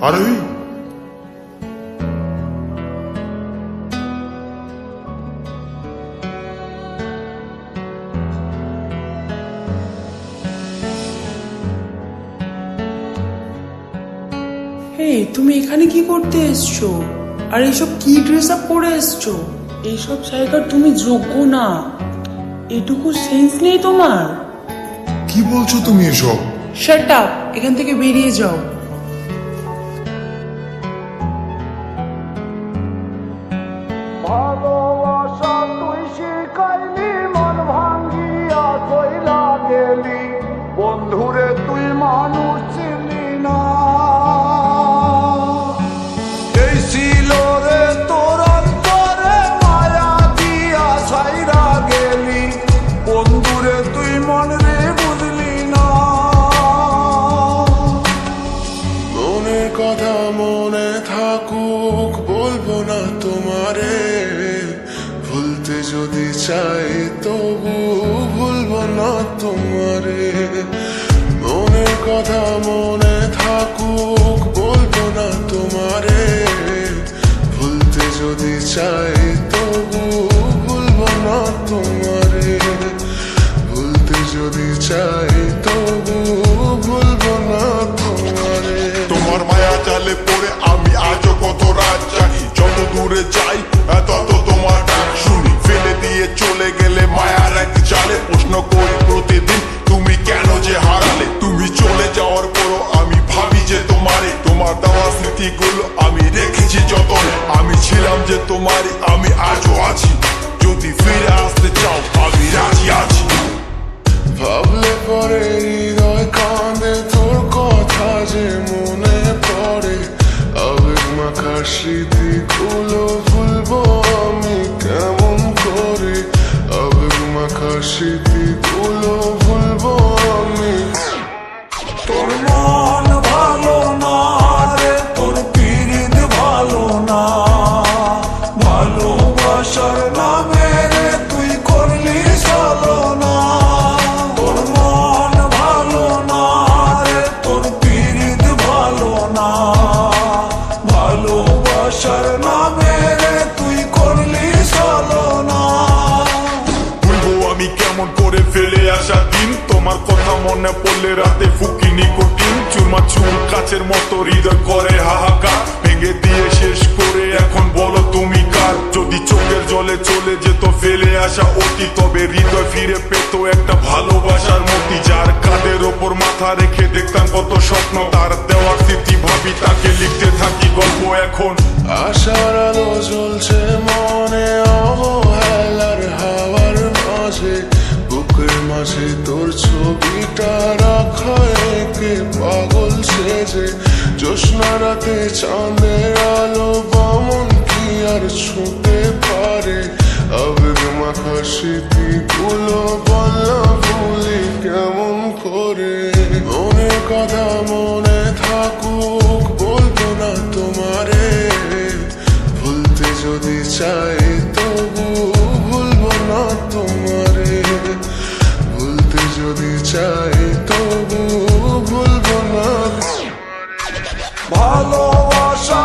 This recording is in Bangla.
আরে এই তুমি এখানে কি করতে এসছো? আর এইসব কি ড্রেস আপ পরে এসছো? এইসব জায়গার তুমি যোগ্য না। এটুকু সেন্স নেই তোমার? কি বলছো তুমি এসব? শাট আপ, এখান থেকে বেরিয়ে যাও। ভালোবাসা তুই শিখাইলি, মন ভাঙ্গিয়া কইলা গেলি, বন্ধুরে তুই মানুষ চিনি না। এই ছিল রে তোর অন্তরে মায়া দিয়া ছাইরা গেলি, বন্ধুরে তুই মন রে বুঝলি না। মনের কথা মনে থাকুক, বলবো না তোমারে। ভুলতে যদি চাই তবু ভুলবো না তোমারে। মনের কথা মনে থাকুক, বলবো না তোমারে। ভুলতে যদি চাই তবু ভুলবো না তোমারে। ভুলতে যদি চাই তবু ভুলবো না তোমারে। তোমার মায়া জালে পড়ে আমি আজও কত রাত জাগি, যত দূরে যাই তত তোমার ডাক শুনি। ফেলে দিয়ে চলে গেলে মায়ার এক জালে প্রশ্ন করি প্রতিদিন, তুমি কেন যে হারালে? তুমি চলে যাওয়ার পরও আমি ভাবি যে তোমারে, তোমার দেওয়া স্মৃতিগুলো আমি রেখেছি যতনে। আমি ছিলাম যে তোমারই, আমি আজও আছি। যদি ফিরে আসতে চাও আমি রাজি আছি। ভাবলে পরে হৃদয় কাঁদে, তোর কথা যে মনে পড়ে। আবেগ মাখা স্মৃতিগুলো ভুলবো আমি কেমন করে? আবেগ মাখা স্মৃতিগুলো ভুলবো আমি। তোর মন ভালো না রে, তোর পীড়িত ভালো না। ভালোবাসার নামে রে তুই করলি ছলনা। তোর মন ভালো না রে, তোর পীড়িত ভালো না। ভালোবাসার নামে রে তুই করলি ছলনা। ভুলবো আমি কেমন করে ফেলে আসা দিন, তোমার কথা মনে পড়লে রাতে ফুকি নিকোটিন। চুরমা চুর কাচের মতো হৃদয় করে হাহাকার, ভেঙে দিয়ে শেষ করে এখন বলো তুমি কার? যদি চোখের জলে চলে যেত ফেলে আসা অতি, তবে হৃদয় ফিরে পেত একটা ভালোবাসার মতি। যার কাঁধের ওপর মাথা রেখে দেখতাম কত স্বপ্ন, তার দেওয়ার স্মৃতি ভাবি, তাকে লিখতে থাকি গল্প এখন। আশার আলো জ্বলছে মনে অবহেলার হাওয়ার মাঝে, বুকের মাঝে তোর ছবিটা রাখা একে পাগল সেজে। জ্যোৎস্না রাতে চাঁদের আলো বামন কি আর ছুঁতে পারে? আবেগ মাখা স্মৃতিগুলো বলা ভুলি কেমন করে? মনের কথা মনে থাকুক, বলবো না তোমারে। ভুলতে যদি চাই তবু ভুলবো না তোমারে। ভুলতে যদি চাই তবু ভুলবো না। ভালোবাসা